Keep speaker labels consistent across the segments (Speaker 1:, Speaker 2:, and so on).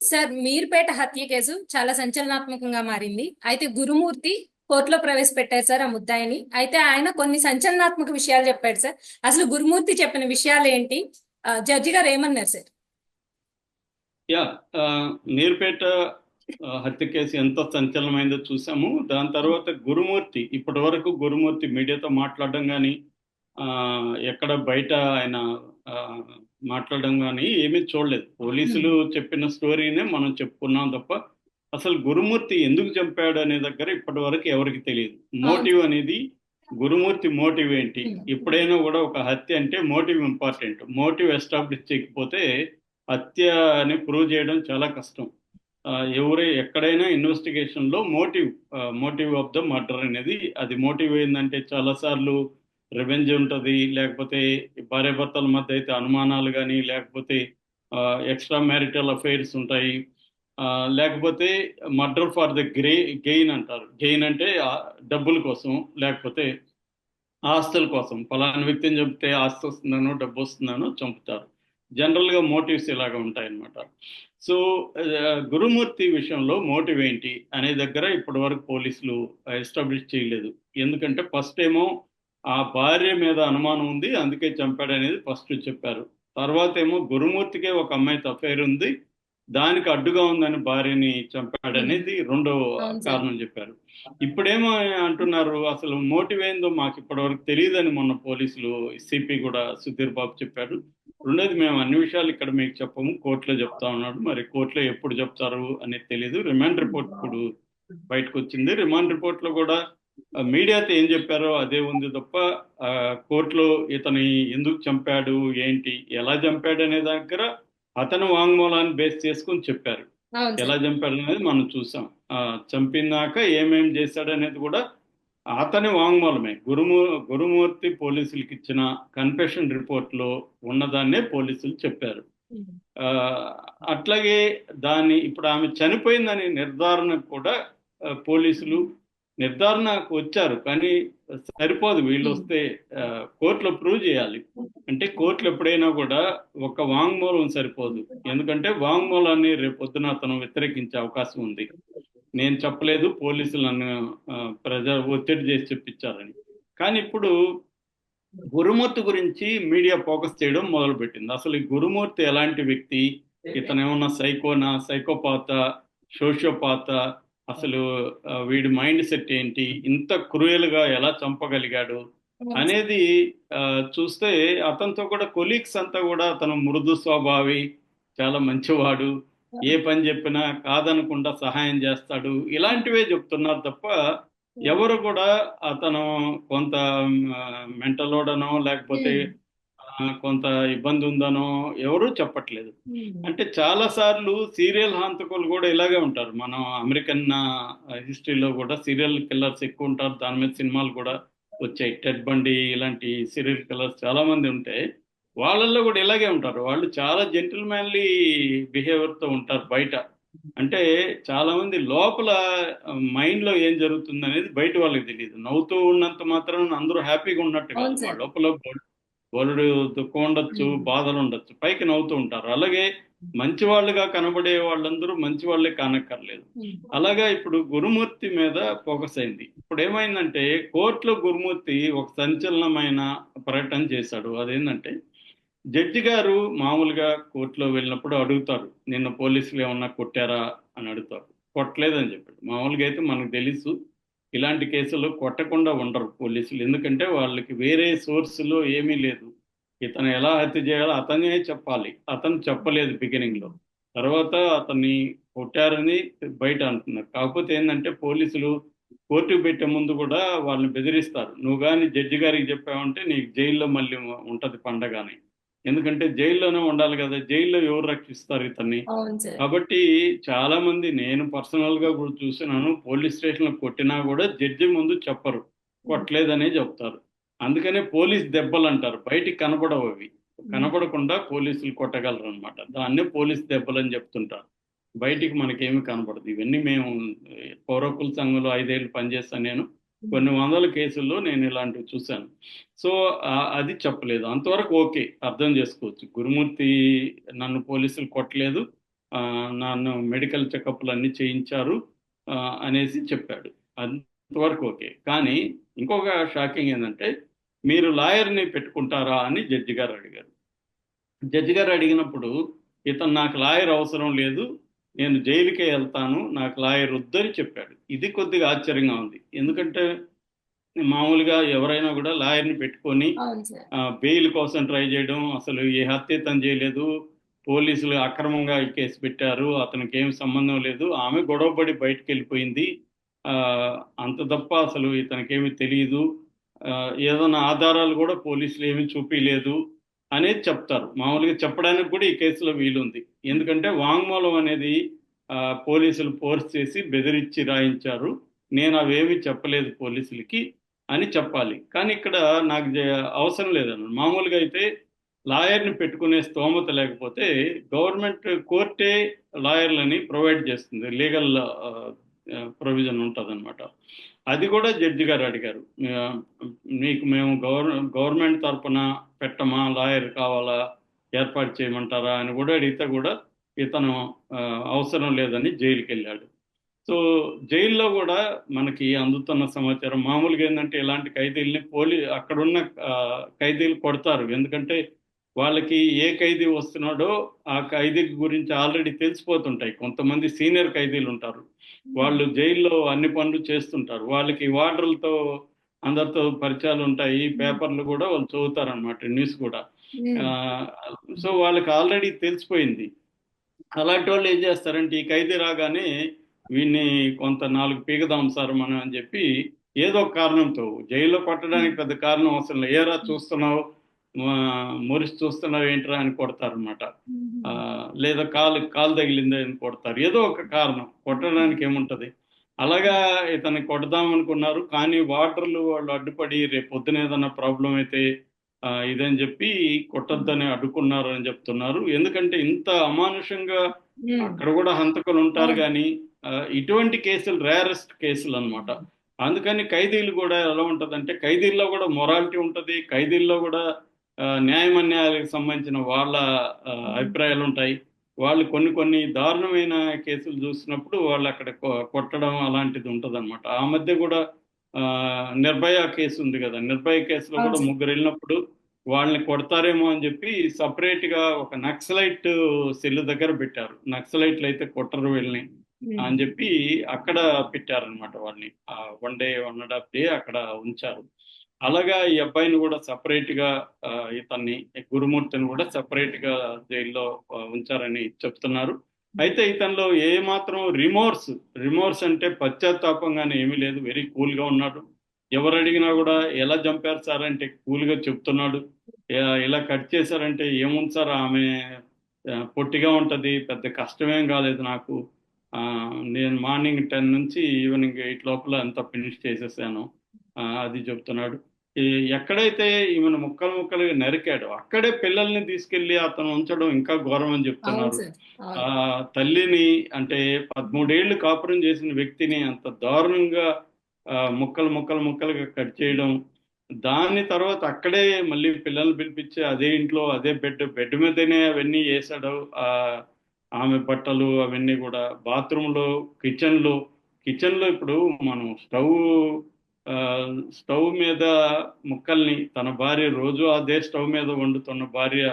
Speaker 1: Sir, Meerpet హత్య case చాలా సంచలనాత్మకంగా మారింది. అయితే గురుమూర్తి కోర్టులో ప్రవేశపెట్టారు సార్ ఆ ముద్దాయిని. అయితే ఆయన కొన్ని సంచలనాత్మక విషయాలు చెప్పాడు సార్. అసలు గురుమూర్తి చెప్పిన విషయాలు ఏంటి? జడ్జి గారు ఏమన్నారు సార్?
Speaker 2: యా ఆ, మీర్పేట హత్య కేసు ఎంత సంచలనమైందో చూసాము. దాని తర్వాత గురుమూర్తి ఇప్పటి వరకు గురుమూర్తి మీడియాతో మాట్లాడడం కానీ ఎక్కడ బయట ఆయన ఆ, మాట్లాడడం కానీ ఏమీ చూడలేదు. పోలీసులు చెప్పిన స్టోరీనే మనం చెప్పుకున్నాం తప్ప అసలు గురుమూర్తి ఎందుకు చంపాడు అనే దగ్గర ఇప్పటి వరకు ఎవరికి తెలియదు.
Speaker 1: అవును
Speaker 2: మోటివ్ అనేది గురుమూర్తి మోటివ్ ఏంటి?
Speaker 1: సార్.
Speaker 2: ఎప్పుడైనా కూడా ఒక హత్య అంటే మోటివ్ ఇంపార్టెంట్. మోటివ్ ఎస్టాబ్లిష్ చేయకపోతే హత్య అని ప్రూవ్ చేయడం చాలా కష్టం. ఎక్కడైనా ఇన్వెస్టిగేషన్ లో మోటివ్ ఆఫ్ ద మర్డర్ అనేది, అది మోటివ్ ఏంటంటే చాలా సార్లు రివెంజ్ ఉంటుంది, లేకపోతే భార్యాభర్తల మధ్య అయితే అనుమానాలు కానీ, లేకపోతే ఎక్స్ట్రా మ్యారిటల్ అఫైర్స్ ఉంటాయి, ఆ, లేకపోతే మర్డర్ ఫర్ ద గెయిన్ అంటారు. గెయిన్ అంటే డబ్బుల కోసం, లేకపోతే ఆస్తుల కోసం. ఫలానా వ్యక్తిని చంపితే ఆస్తి వస్తుందనో డబ్బు వస్తుందనో చంపుతారు. జనరల్ గా మోటివ్స్ ఇలాగ ఉంటాయన్నమాట. సో గురుమూర్తి విషయంలో మోటివ్ ఏంటి అనే దగ్గర ఇప్పటి వరకు పోలీసులు ఎస్టాబ్లిష్ చేయలేదు. ఎందుకంటే ఫస్ట్ ఏమో ఆ భార్య మీద అనుమానం ఉంది, అందుకే చంపాడు అనేది ఫస్ట్ చెప్పారు. తర్వాత ఏమో గురుమూర్తికే ఒక అమ్మాయితో అఫైర్ ఉంది, దానికి అడ్డుగా ఉందని భార్యని చంపాడనేది రెండో
Speaker 1: అవును సార్.
Speaker 2: కారణం చెప్పారు. ఇప్పుడేమో అంటున్నారు, అసలు మోటివ్ ఏందో మాకు ఇప్పటివరకు తెలియదని మొన్న పోలీసులు సిపి కూడా సుధీర్ బాబు చెప్పారు. రెండోది, మేము అన్ని విషయాలు ఇక్కడ మీకు చెప్పము, కోర్టులో చెప్తా ఉన్నాడు. మరి కోర్టులో ఎప్పుడు చెప్తారు అనేది తెలియదు. రిమాండ్ రిపోర్ట్ ఇప్పుడు బయటకు వచ్చింది. రిమాండ్ రిపోర్ట్ లో కూడా మీడియాతో ఏం చెప్పారో అదే ఉంది తప్ప ఆ, కోర్టులో ఇతని ఎందుకు చంపాడు, ఏంటి, ఎలా చంపాడు అనే దగ్గర అతను వాంగ్మూలాన్ని బేస్ చేసుకుని చెప్పారు.
Speaker 1: అవును
Speaker 2: ఎలా
Speaker 1: సార్.
Speaker 2: చంపాడు అనేది మనం చూసాం. చంపినాక ఏమేం చేశాడు అనేది కూడా అతని వాంగ్మూలమే. గురుమూర్తి పోలీసులకు ఇచ్చిన కన్ఫెషన్ రిపోర్ట్ లో ఉన్నదాన్నే పోలీసులు చెప్పారు. ఆ, అట్లాగే దాన్ని ఇప్పుడు ఆమె చనిపోయిందని నిర్ధారణ కూడా పోలీసులు నిర్ధారణకు వచ్చారు. కానీ సరిపోదు, వీళ్ళు వస్తే కోర్టులో ప్రూవ్ చేయాలి. అంటే కోర్టులు ఎప్పుడైనా కూడా ఒక వాంగ్మూలం సరిపోదు. ఎందుకంటే వాంగ్మూలాన్ని రేపొద్దున అతను వ్యతిరేకించే అవకాశం ఉంది. నేను చెప్పలేదు, పోలీసులు నన్ను ప్రజా ఒత్తిడి చేసి చెప్పించారని. కానీ ఇప్పుడు గురుమూర్తి గురించి మీడియా ఫోకస్ చేయడం మొదలుపెట్టింది. అసలు ఈ గురుమూర్తి ఎలాంటి వ్యక్తి? ఇతను ఏమన్నా సైకోనా, సైకోపాత, సోషియోపాత? అసలు వీడి మైండ్ సెట్ ఏంటి? ఇంత క్రూయల్ గా ఎలా చంపగలిగాడు
Speaker 1: అవును సార్.
Speaker 2: అనేది ఆ, చూస్తే అతనితో కూడా కొలీగ్స్ అంతా కూడా అతను మృదు స్వభావి, చాలా మంచివాడు, ఏ పని చెప్పినా కాదనకుండా సహాయం చేస్తాడు, ఇలాంటివే చెప్తున్నారు తప్ప ఎవరు కూడా అతను కొంత మెంటలోడనో, లేకపోతే కొంత ఇబ్బంది ఉందనో ఎవరూ చెప్పట్లేదు. అంటే చాలా సార్లు సీరియల్ హంతకులు కూడా ఇలాగే ఉంటారు. మనం అమెరికన్ హిస్టరీలో కూడా సీరియల్ కిల్లర్స్ ఎక్కువ ఉంటారు. దాని మీద సినిమాలు కూడా వచ్చాయి. టెడ్ బండి ఇలాంటి సీరియల్ కిల్లర్స్ చాలా మంది ఉంటే వాళ్ళల్లో కూడా ఇలాగే ఉంటారు. వాళ్ళు చాలా జెంటిల్మెన్లీ బిహేవియర్ తో ఉంటారు బయట. అంటే చాలా మంది లోపల మైండ్ లో ఏం జరుగుతుంది అనేది బయట వాళ్ళకి తెలియదు. నవ్వుతూ ఉన్నంత మాత్రం అందరూ హ్యాపీగా ఉన్నట్టు కాదు.
Speaker 1: అవును
Speaker 2: వాళ్ళ
Speaker 1: సార్.
Speaker 2: లోపల బోలెడు దుఃఖం ఉండొచ్చు, బాధలు ఉండొచ్చు, పైకి నవ్వుతూ ఉంటారు. అలాగే మంచి వాళ్ళుగా కనబడే వాళ్ళందరూ మంచి వాళ్ళే కానక్కర్లేదు. అలాగా ఇప్పుడు గురుమూర్తి మీద ఫోకస్ అయింది. ఇప్పుడు ఏమైందంటే కోర్టులో గురుమూర్తి ఒక సంచలనమైన ప్రకటన చేశాడు. అదేంటంటే జడ్జి గారు మామూలుగా కోర్టులో వెళ్ళినప్పుడు అడుగుతారు, నిన్న పోలీసులు ఏమన్నా కొట్టారా అని అడుగుతారు. కొట్టలేదని చెప్పాడు. మామూలుగా అయితే మనకు తెలుసు, ఇలాంటి కేసుల్లో కొట్టకుండా ఉండరు పోలీసులు. ఎందుకంటే వాళ్ళకి వేరే సోర్సులో ఏమీ లేదు. ఇతను ఎలా హత్య చేయాలో అతనే చెప్పాలి. అతను చెప్పలేదు బిగినింగ్ లో. తర్వాత అతన్ని కొట్టారని బయట అంటున్నారు. కాకపోతే ఏంటంటే పోలీసులు కోర్టుకు పెట్టే ముందు కూడా వాళ్ళని బెదిరిస్తారు. నువ్వు కానీ జడ్జి గారికి చెప్పావంటే నీకు జైల్లో మళ్ళీ ఉంటది పండగ అని. ఎందుకంటే జైల్లోనే ఉండాలి కదా, జైల్లో ఎవరు రక్షిస్తారు ఇతన్ని?
Speaker 1: అవును సార్.
Speaker 2: కాబట్టి చాలా మంది, నేను పర్సనల్ గా కూడా చూసినాను, పోలీస్ స్టేషన్ లో కొట్టినా కూడా జడ్జి ముందు చెప్పరు, కొట్టలేదనే చెప్తారు. అందుకనే పోలీస్ దెబ్బలు అంటారు. బయటికి కనబడవు అవి. కనబడకుండా పోలీసులు కొట్టగలరు అనమాట. దాన్నే పోలీస్ దెబ్బలు అని చెప్తుంటారు. బయటికి మనకేమీ కనబడదు. ఇవన్నీ మేము పౌర హక్కుల సంఘంలో 5 ఏళ్ళు పనిచేస్తాను నేను. కొన్ని వందల కేసుల్లో నేను ఇలాంటివి చూశాను. సో అది చెప్పలేదు. అంతవరకు ఓకే, అర్థం చేసుకోవచ్చు. గురుమూర్తి నన్ను పోలీసులు కొట్టలేదు, నన్ను మెడికల్ చెకప్లు అన్ని చేయించారు ఆ, అనేసి చెప్పాడు. అంతవరకు ఓకే. కానీ ఇంకొక షాకింగ్ ఏంటంటే, మీరు లాయర్ని పెట్టుకుంటారా అని జడ్జి గారు అడిగారు. జడ్జి గారు అడిగినప్పుడు ఇతను నాకు లాయర్ అవసరం లేదు, నేను జైలుకే వెళ్తాను, నాకు లాయర్ వద్దని చెప్పాడు. ఇది కొద్దిగా ఆశ్చర్యంగా ఉంది. ఎందుకంటే మామూలుగా ఎవరైనా కూడా లాయర్ని పెట్టుకొని
Speaker 1: అవును సార్.
Speaker 2: బెయిల్ కోసం ట్రై చేయడం, అసలు ఏ హత్య తను చేయలేదు, పోలీసులు అక్రమంగా ఈ కేసు పెట్టారు, అతనికి ఏం సంబంధం లేదు, ఆమె గొడవపడి బయటకు వెళ్ళిపోయింది, ఆ, అంత తప్ప అసలు ఇతనికేమీ తెలియదు, ఆ, ఏదైనా ఆధారాలు కూడా పోలీసులు ఏమీ చూపించలేదు అనేది చెప్తారు. మామూలుగా చెప్పడానికి కూడా ఈ కేసులో వీలుంది. ఎందుకంటే వాంగ్మూలం అనేది ఆ, పోలీసులు ఫోర్స్ చేసి బెదిరించి రాయించారు, నేను అవేమీ చెప్పలేదు పోలీసులకి అని చెప్పాలి. కానీ ఇక్కడ నాకు అవసరం లేదన్న. మామూలుగా అయితే లాయర్ని పెట్టుకునే స్తోమత లేకపోతే గవర్నమెంట్ కోర్టే లాయర్లని ప్రొవైడ్ చేస్తుంది, లీగల్ ప్రొవిజన్ ఉంటుంది అనమాట. అది కూడా జడ్జి గారు అడిగారు. ఆ, మీకు మేము గవర్నమెంట్ తరపున పెట్టమా, లాయర్ కావాలా, ఏర్పాటు చేయమంటారా అని కూడా అడిగితే కూడా ఇతను ఆ, అవసరం లేదని జైలుకి వెళ్ళాడు. సో జైల్లో కూడా మనకి అందుతున్న సమాచారం మామూలుగా ఏంటంటే, ఇలాంటి ఖైదీల్ని అక్కడున్న ఖైదీలు కొడతారు. ఎందుకంటే వాళ్ళకి ఏ ఖైదీ వస్తున్నాడో ఆ ఖైదీ గురించి ఆల్రెడీ తెలిసిపోతుంటాయి. కొంతమంది సీనియర్ ఖైదీలు ఉంటారు, వాళ్ళు జైల్లో అన్ని పనులు చేస్తుంటారు, వాళ్ళకి వార్డర్లతో అందరితో పరిచయాలు ఉంటాయి, పేపర్లు కూడా వాళ్ళు చదువుతారనమాట, న్యూస్ కూడా.
Speaker 1: ఉమ్.
Speaker 2: ఆ, సో వాళ్ళకి ఆల్రెడీ తెలిసిపోయింది. అలాంటి వాళ్ళు ఏం చేస్తారంటే, ఈ ఖైదీ రాగానే వీడిని కొంత 4 పీకదాం సార్ మనం అని చెప్పి ఏదో ఒక కారణంతో, జైల్లో కొట్టడానికి పెద్ద కారణం అవసరం లేదు, ఏరా చూస్తున్నావు, మురిసి చూస్తున్నావు ఏంట్రా అని కొడతారనమాట. లేదా కాలు తగిలింది అని కొడతారు, ఏదో ఒక కారణం, కొట్టడానికి ఏముంటది. అలాగా ఇతన్ని కొడదాం అనుకున్నారు, కానీ వార్డర్లు వాళ్ళు అడ్డుపడి రేపు పొద్దున ఏదైనా ప్రాబ్లం అయితే ఇదని చెప్పి కొట్టొద్దని అడ్డుకున్నారు అని చెప్తున్నారు. ఎందుకంటే ఇంత అమానుషంగా
Speaker 1: ఉమ్.
Speaker 2: అక్కడ కూడా హంతకులు ఉంటారు,
Speaker 1: అవును.
Speaker 2: కానీ ఇటువంటి కేసులు రేరెస్ట్ కేసులు అన్నమాట. అందుకని ఖైదీలు కూడా ఎలా ఉంటదంటే, ఖైదీల్లో కూడా మొరాలిటీ ఉంటది, ఖైదీల్లో కూడా న్యాయమన్యాయాలకు సంబంధించిన వాళ్ళ అభిప్రాయాలు ఉంటాయి. వాళ్ళు కొన్ని కొన్ని దారుణమైన కేసులు చూసినప్పుడు వాళ్ళు అక్కడ కొట్టడం అలాంటిది ఉంటదన్నమాట. ఆ మధ్య కూడా ఆ, నిర్భయ కేసు ఉంది కదా, నిర్భయ కేసులో
Speaker 1: అవును
Speaker 2: కూడా
Speaker 1: సార్.
Speaker 2: ముగ్గురు వెళ్ళినప్పుడు వాళ్ళని కొడతారేమో అని చెప్పి సపరేట్ గా ఒక నక్సలైట్ సెల్ దగ్గర పెట్టారు. నక్సలైట్లు అయితే కొట్టరు వీళ్ళని
Speaker 1: ఉమ్.
Speaker 2: అని చెప్పి అక్కడ పెట్టారనమాట వాళ్ళని. 1 డే 1.5 డే అక్కడ ఉంచారు. అలాగా ఈ అబ్బాయిని కూడా సపరేట్ గా ఇతన్ని గురుమూర్తిని కూడా సపరేట్ గా జైల్లో ఉంచారని చెప్తున్నారు. అయితే ఇతనిలో ఏ మాత్రం రిమోర్స్ అంటే పశ్చాత్తాపంగానే ఏమీ లేదు, వెరీ కూల్ గా ఉన్నాడు. ఎవరు అడిగినా కూడా ఎలా చంపారు సార్ అంటే కూల్ గా చెప్తున్నాడు. ఇలా కట్ చేశారంటే ఏముంది సార్, ఆమె పొట్టిగా ఉంటది, పెద్ద కష్టమేం కాలేదు నాకు, ఆ, నేను మార్నింగ్ 10 నుంచి ఈవినింగ్ 8 లోపల అంతా ఫినిష్ చేసేసాను, అది చెప్తున్నాడు. ఎక్కడైతే ఈమెను ముక్కలు ముక్కలుగా నరికాడో అక్కడే పిల్లల్ని తీసుకెళ్లి అతను ఉంచడం ఇంకా ఘోరం అని
Speaker 1: అవును
Speaker 2: చెప్తున్నారు.
Speaker 1: సార్.
Speaker 2: ఆ
Speaker 1: అవును.
Speaker 2: తల్లిని, అంటే 13 ఏళ్ళు కాపురం చేసిన వ్యక్తిని అంత దారుణంగా ముక్కలు ముక్కలు ముక్కలుగా కట్ చేయడం, దాని తర్వాత అక్కడే మళ్ళీ పిల్లల్ని పిలిపించి అదే ఇంట్లో అదే బెడ్ మీదనే అవన్నీ వేసాడు. ఆ ఆమె బట్టలు అవన్నీ కూడా బాత్రూంలో, కిచెన్లో ఇప్పుడు మనం ఆ, స్టవ్ మీద ముక్కల్ని, తన భార్య రోజు అదే స్టవ్ మీద వండుతున్న భార్య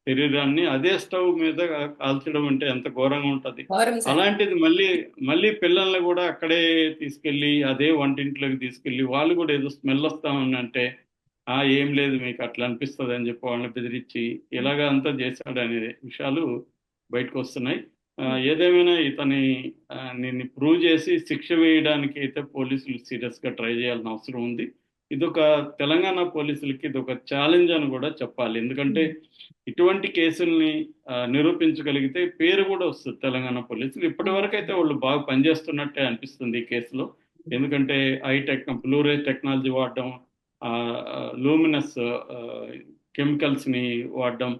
Speaker 2: శరీరాన్ని అదే స్టవ్ మీద కాల్చడం అంటే ఎంత ఘోరంగా ఉంటది.
Speaker 1: ఘోరం సార్.
Speaker 2: అలాంటిది మళ్ళీ మళ్ళీ పిల్లల్ని కూడా అక్కడే తీసుకెళ్లి అదే వంటింట్లోకి తీసుకెళ్లి వాళ్ళు కూడా ఏదో స్మెల్ వస్తామని అంటే, ఏం లేదు మీకు అట్లా అనిపిస్తుంది అని చెప్పి వాళ్ళని బెదిరించి ఇలాగ అంతా చేశాడు అనే విషయాలు బయటకు వస్తున్నాయి. ఏదేమైనా ఇతని నిన్ను ప్రూవ్ చేసి శిక్ష వేయడానికి అయితే పోలీసులు సీరియస్ గా ట్రై చేయాల్సిన అవసరం ఉంది. ఇదొక తెలంగాణ పోలీసులకి ఇదొక ఛాలెంజ్ అని కూడా చెప్పాలి. ఎందుకంటే ఇటువంటి కేసుల్ని నిరూపించగలిగితే పేరు కూడా వస్తుంది తెలంగాణ పోలీసులు. ఇప్పటి వరకు అయితే వాళ్ళు బాగా పనిచేస్తున్నట్టే అనిపిస్తుంది ఈ కేసులో. ఎందుకంటే బ్లూరే టెక్నాలజీ వాడడం, లూమినస్ కెమికల్స్ ని వాడడం,